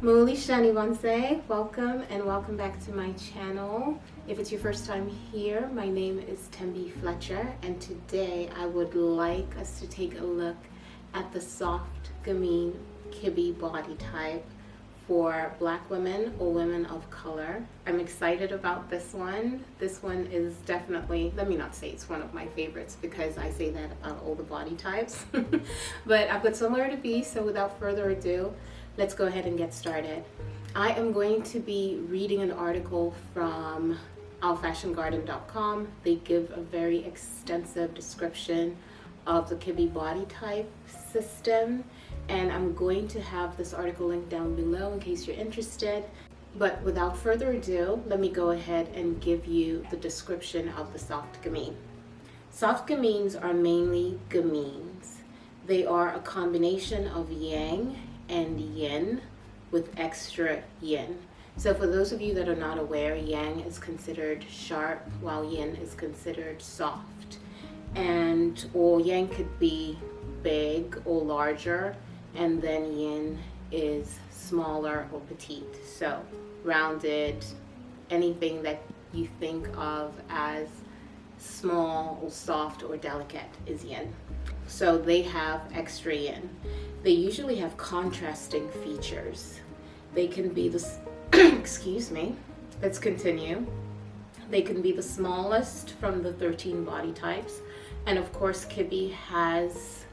Muli Shani Wanse, welcome and welcome back to my channel. If it's your first time here, my name is Thembi Fletcher, and today I would like us to take a look at the soft GAMINE KIBBE body type for Black women or women of color. I'm excited about this one. This one is definitely, let me not say it's one of my favorites because I say that about all the body types, but I've got somewhere to be, so without further ado, let's go ahead and get started. I am going to be reading an article from ourfashiongarden.com. They give a very extensive description of the KIBBE body type system, and I'm going to have this article linked down below in case you're interested. But without further ado, let me go ahead and give you the description of the soft GAMINE. Soft GAMINEs are mainly gamines. They are a combination of yang and yin with extra yin. So for those of you that are not aware, yang is considered sharp while yin is considered soft. Or yang could be big or larger, and then yin is smaller or petite. So rounded, anything that you think of as small or soft or delicate is yin. So they have extra yin. They usually have contrasting features. They can be the, excuse me, let's continue. They can be the smallest from the 13 body types. And of course, KIBBE has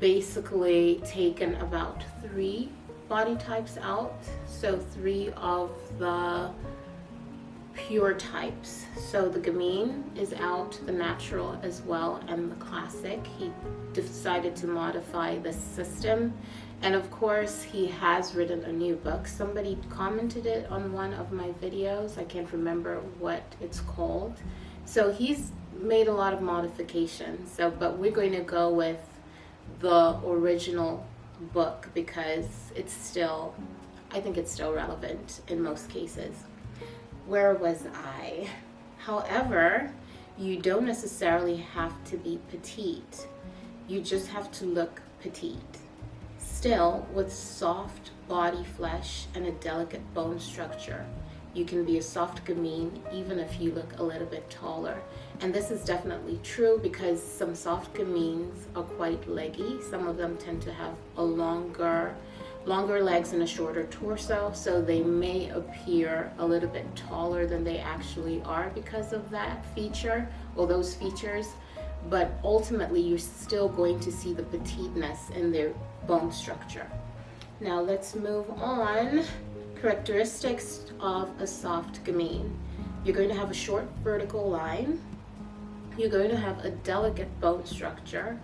basically taken about 3 body types out. So 3 of the pure types. So the GAMINE is out, the natural as well, and the classic. He decided to modify the system, and of course he has written a new book. Somebody commented it on one of my videos. I can't remember what it's called. So he's made a lot of modifications. But we're going to go with the original book because it's still, I think it's still relevant in most cases. Where was I? However, you don't necessarily have to be petite. You just have to look petite. Still, with soft body flesh and a delicate bone structure, you can be a soft GAMINE even if you look a little bit taller. And this is definitely true because some soft GAMINEs are quite leggy. Some of them tend to have a longer legs and a shorter torso, so they may appear a little bit taller than they actually are because of that feature or those features. But ultimately, you're still going to see the petiteness in their bone structure. Now let's move on. Characteristics of a soft GAMINE. You're going to have a short vertical line. You're going to have a delicate bone structure.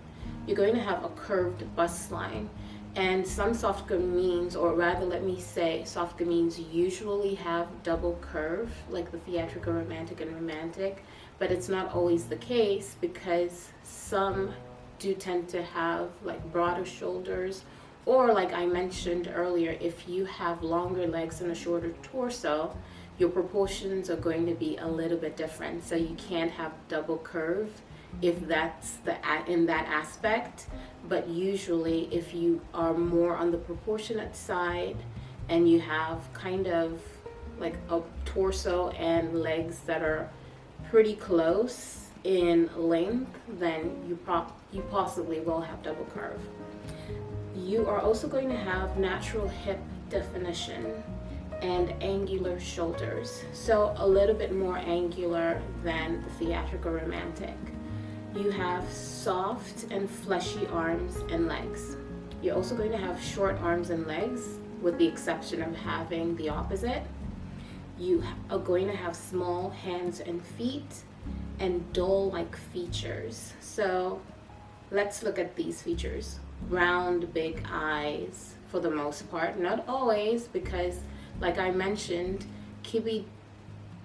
You're going to have a curved bust line. And some soft GAMINEs, or rather let me say soft GAMINEs, usually have double curve, like the theatrical romantic and romantic, but it's not always the case because some do tend to have like broader shoulders, or like I mentioned earlier, if you have longer legs and a shorter torso, your proportions are going to be a little bit different. So you can't have double curve if that's in that aspect. But usually if you are more on the proportionate side and you have kind of like a torso and legs that are pretty close in length, then you possibly will have double curve. You are also going to have natural hip definition and angular shoulders, so a little bit more angular than the theatrical romantic. You have soft and fleshy arms and legs. You're also going to have short arms and legs, with the exception of having the opposite. You are going to have small hands and feet and doll-like features. So let's look at these features. Round, big eyes for the most part. Not always, because like I mentioned, KIBBE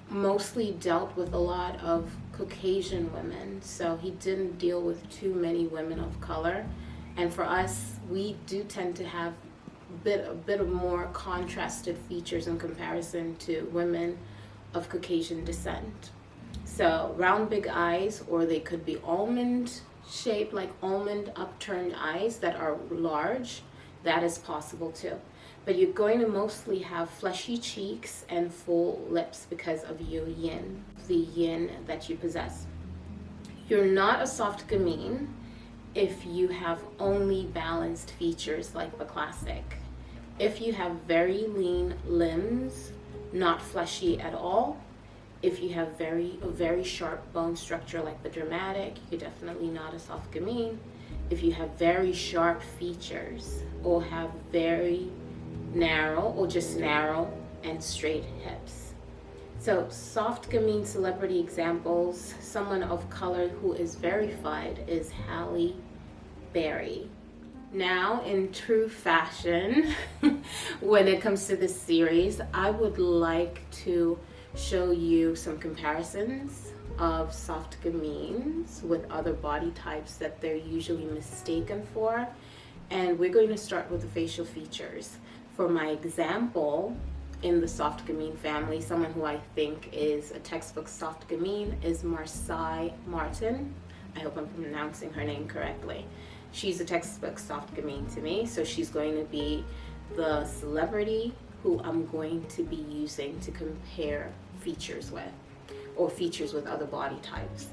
mostly dealt with a lot of Caucasian women, so he didn't deal with too many women of color. And for us, we do tend to have a bit of more contrasted features in comparison to women of Caucasian descent. So round big eyes, or they could be almond shaped, like almond upturned eyes that are large. That is possible too. but you're going to mostly have fleshy cheeks and full lips because of your yin, the yin that you possess. You're not a soft gamine if you have only balanced features like the classic. If you have very lean limbs, not fleshy at all, if you have a very sharp bone structure like the dramatic, you're definitely not a soft gamine. If you have very sharp features or have very narrow or just narrow and straight hips. So soft gamine celebrity examples, someone of color who is verified is Halle Berry. Now, in true fashion, when it comes to this series, I would like to show you some comparisons of soft gamines with other body types that they're usually mistaken for. And we're going to start with the facial features. For my example, in the soft gamine family, someone who I think is a textbook soft gamine is Marsai Martin. I hope I'm pronouncing her name correctly. She's a textbook soft gamine to me, so she's going to be the celebrity who I'm going to be using to compare features with, or features with other body types.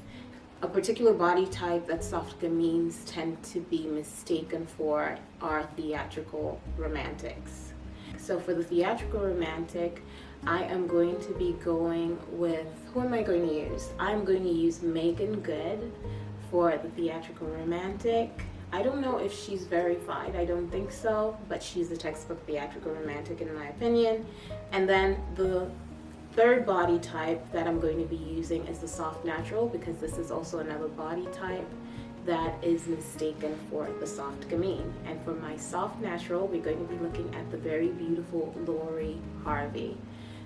A particular body type that soft gamines tend to be mistaken for are theatrical romantics. So for the theatrical romantic, I am going to be going with, who am I going to use? I'm going to use Meagan Good for the theatrical romantic. I don't know if she's verified, I don't think so, but she's a textbook theatrical romantic in my opinion. And then the third body type that I'm going to be using is the soft natural, because this is also another body type that is mistaken for the soft gamine. And for my soft natural, we're going to be looking at the very beautiful Lori Harvey.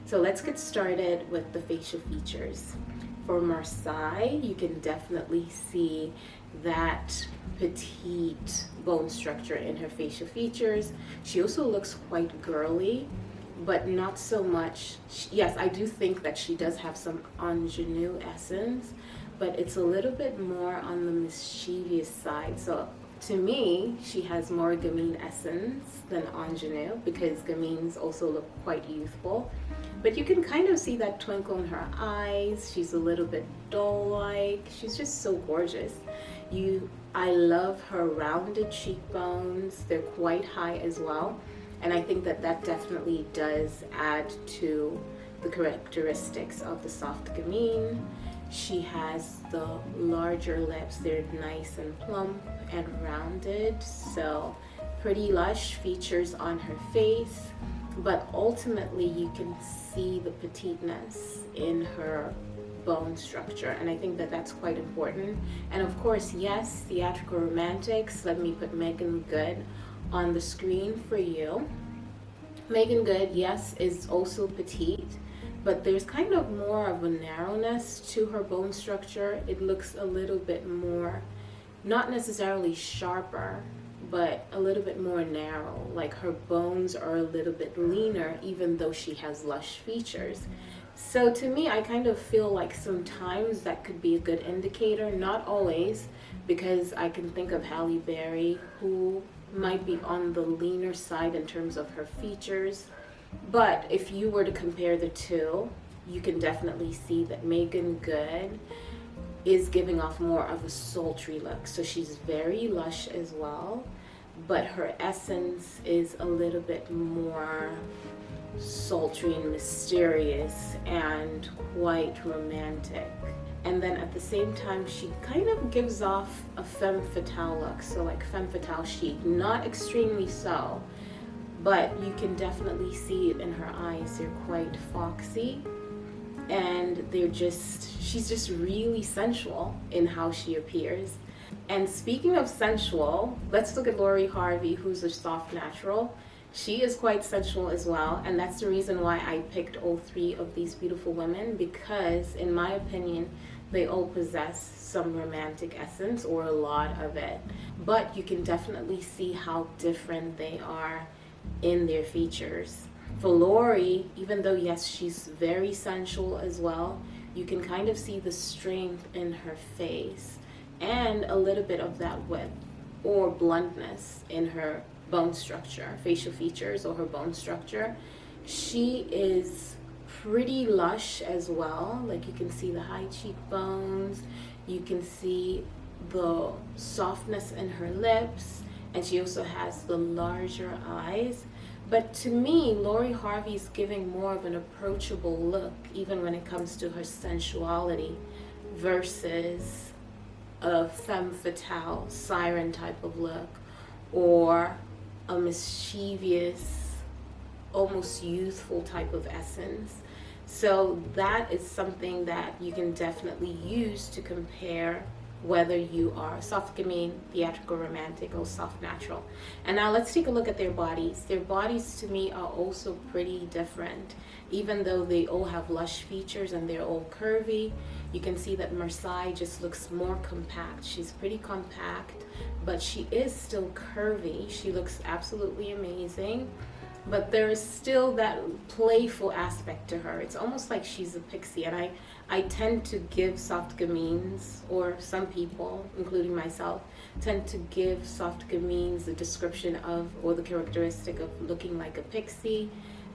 So let's get started with the facial features. For Marsai, you can definitely see that petite bone structure in her facial features. She also looks quite girly, but not so much. Yes, I do think that she does have some ingenue essence, but it's a little bit more on the mischievous side. So to me, she has more gamine essence than ingenue, because gamines also look quite youthful. But you can kind of see that twinkle in her eyes. She's a little bit doll-like. She's just so gorgeous. I love her rounded cheekbones. They're quite high as well. And I think that that definitely does add to the characteristics of the soft gamine. She has the larger lips. They're nice and plump and rounded. So pretty lush features on her face. But ultimately you can see the petiteness in her bone structure, and I think that that's quite important. And of course, yes, theatrical romantics, let me put Meagan Good on the screen for you. Meagan Good, yes, is also petite, but there's kind of more of a narrowness to her bone structure. It looks a little bit more, not necessarily sharper, but a little bit more narrow. Like her bones are a little bit leaner, even though she has lush features. So to me, I kind of feel like sometimes that could be a good indicator, not always, because I can think of Halle Berry, who might be on the leaner side in terms of her features. But if you were to compare the two, you can definitely see that Meagan Good is giving off more of a sultry look. So she's very lush as well, but her essence is a little bit more sultry and mysterious and quite romantic. And then at the same time, she kind of gives off a femme fatale look. So like femme fatale chic, not extremely so, but you can definitely see it in her eyes. They're quite foxy, and she's just really sensual in how she appears. And speaking of sensual, let's look at Lori Harvey, who's a soft natural. She is quite sensual as well, and that's the reason why I picked all three of these beautiful women, because in my opinion, they all possess some romantic essence, or a lot of it. But you can definitely see how different they are in their features. For Lori, even though yes, she's very sensual as well, you can kind of see the strength in her face and a little bit of that width or bluntness in her bone structure, facial features, or her bone structure. She is pretty lush as well. Like you can see the high cheekbones, you can see the softness in her lips, and she also has the larger eyes. But to me, Lori Harvey's giving more of an approachable look, even when it comes to her sensuality, versus a femme fatale, siren type of look, or a mischievous, almost youthful type of essence. So that is something that you can definitely use to compare whether you are soft gamine, theatrical romantic, or soft natural. And now let's take a look at their bodies. Their bodies to me are also pretty different. Even though they all have lush features and they're all curvy, you can see that Marseille just looks more compact. She's pretty compact, but she is still curvy. She looks absolutely amazing. But there is still that playful aspect to her. It's almost like she's a pixie, and I tend to give soft gamines, or some people, including myself, tend to give soft gamines the description of, or the characteristic of looking like a pixie.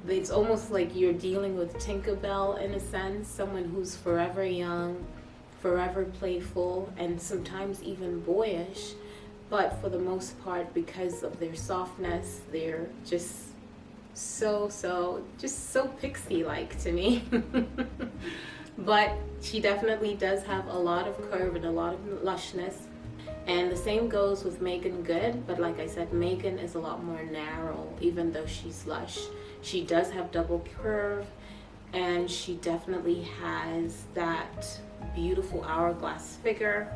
It's almost like you're dealing with Tinkerbell in a sense, someone who's forever young, forever playful, and sometimes even boyish. But for the most part, because of their softness, they're just so pixie-like to me. But she definitely does have a lot of curve and a lot of lushness. And the same goes with Megan Good, but like I said, Megan is a lot more narrow, even though she's lush. She does have double curve, and she definitely has that beautiful hourglass figure.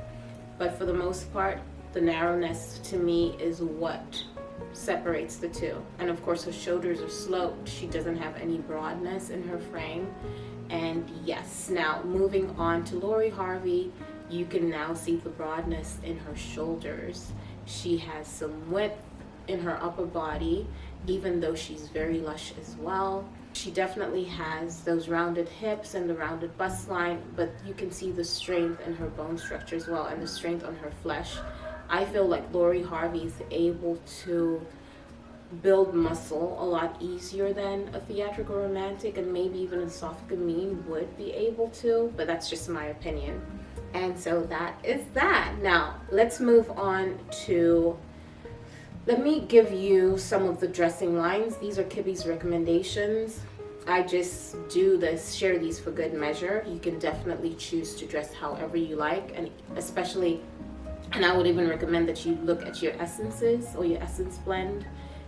But for the most part, the narrowness to me is what separates the two. And of course her shoulders are sloped. She doesn't have any broadness in her frame. And yes, now moving on to Lori Harvey, you can now see the broadness in her shoulders. She has some width in her upper body, even though she's very lush as well. She definitely has those rounded hips and the rounded bust line, but you can see the strength in her bone structure as well, and the strength on her flesh. I feel like Lori Harvey is able to build muscle a lot easier than a theatrical romantic, and maybe even a soft gamine would be able to, but that's just my opinion. And so that is that. Now let's move on to, let me give you some of the dressing lines. These are KIBBE's recommendations. I just do this, share these for good measure. You can definitely choose to dress however you like, and especially, and I would even recommend that you look at your essences or your essence blend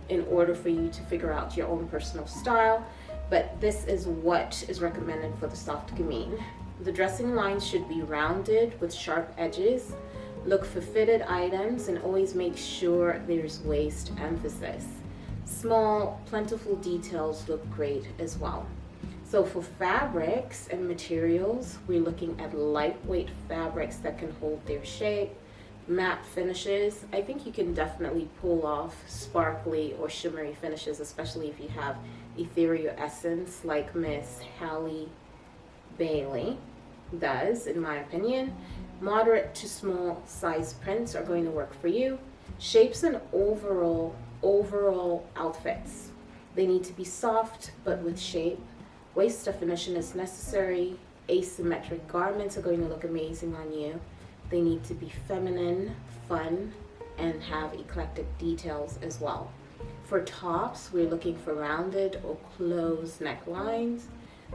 in order for you to figure out your own personal style. But this is what is recommended for the soft gamine. The dressing lines should be rounded with sharp edges. Look for fitted items and always make sure there's waist emphasis. Small, plentiful details look great as well. So for fabrics and materials, we're looking at lightweight fabrics that can hold their shape. Matte finishes, I think you can definitely pull off sparkly or shimmery finishes, especially if you have ethereal essence like Miss Halle Bailey does, in my opinion. Moderate to small size prints are going to work for you. Shapes and overall outfits, they need to be soft but with shape. Waist definition is necessary. Asymmetric garments are going to look amazing on you. They need to be feminine, fun, and have eclectic details as well. For tops, we're looking for rounded or closed necklines,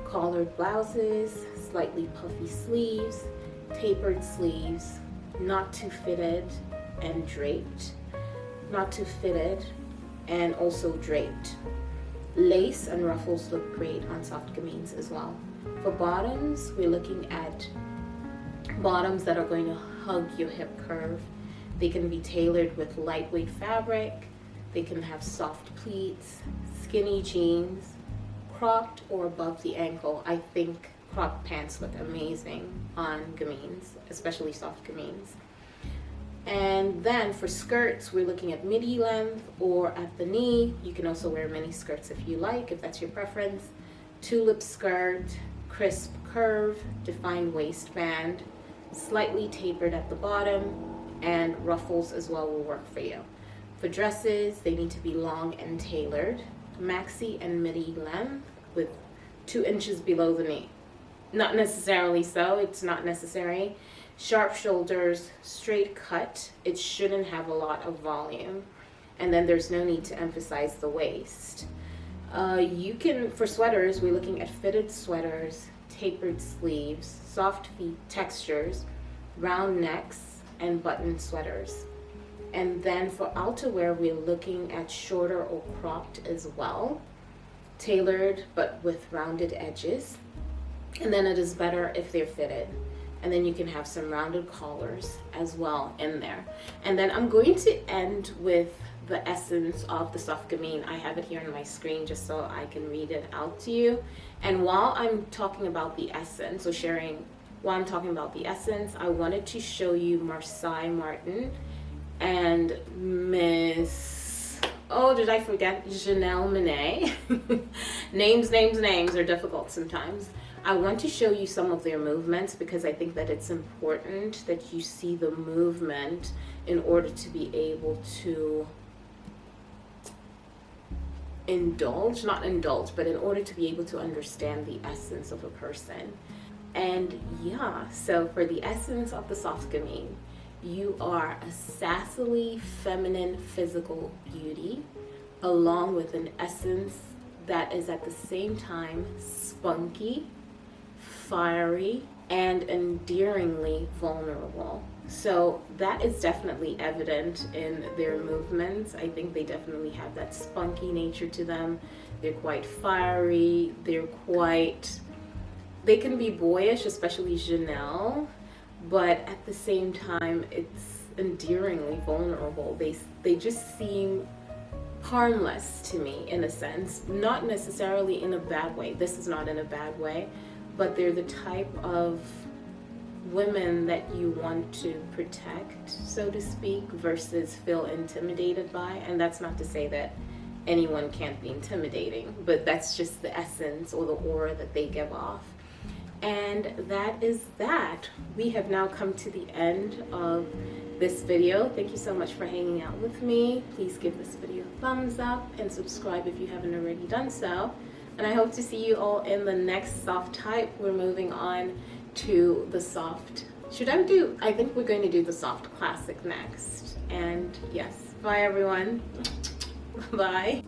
collared blouses, slightly puffy sleeves, tapered sleeves, not too fitted and draped, not too fitted and also draped. Lace and ruffles look great on soft gamines as well. For bottoms, we're looking at bottoms that are going to hug your hip curve. They can be tailored with lightweight fabric. They can have soft pleats, skinny jeans, cropped or above the ankle. I think cropped pants look amazing on gamines, especially soft gamines. And then for skirts, we're looking at midi length or at the knee. You can also wear mini skirts if you like, if that's your preference. Tulip skirt, crisp curve, defined waistband, slightly tapered at the bottom, and ruffles as well will work for you. For dresses, they need to be long and tailored, maxi and midi length with 2 inches below the knee. Not necessarily so, it's not necessary. Sharp shoulders, straight cut. It shouldn't have a lot of volume. And then there's no need to emphasize the waist. You can, for sweaters, we're looking at fitted sweaters, tapered sleeves, soft feet textures, round necks, and button sweaters. And then for outerwear, we're looking at shorter or cropped as well, tailored but with rounded edges. And then it is better if they're fitted. And then you can have some rounded collars as well in there. And then I'm going to end with the essence of the soft gamine. I have it here on my screen just so I can read it out to you. And while I'm talking about the essence, or sharing while I'm talking about the essence, I wanted to show you Marseille Martin and Miss, oh, did I forget? Janelle Monáe. Names are difficult sometimes. I want to show you some of their movements because I think that it's important that you see the movement in order to be able to not indulge, but in order to be able to understand the essence of a person. And yeah, so for the essence of the soft gamine, you are a sassily feminine physical beauty, along with an essence that is at the same time spunky, fiery, and endearingly vulnerable. So that is definitely evident in their movements. I think they definitely have that spunky nature to them. They're quite fiery, they can be boyish, especially Janelle, but at the same time, it's endearingly vulnerable. They just seem harmless to me in a sense, not necessarily in a bad way. This is not in a bad way, but they're the type of women that you want to protect, so to speak, versus feel intimidated by. And that's not to say that anyone can't be intimidating, but that's just the essence or the aura that they give off. And that is that. We have now come to the end of this video. Thank you so much for hanging out with me. Please give this video a thumbs up and subscribe if you haven't already done so. And I hope to see you all in the next soft type. We're moving on to the soft. I think we're going to do the soft classic next. And yes, bye everyone. Bye.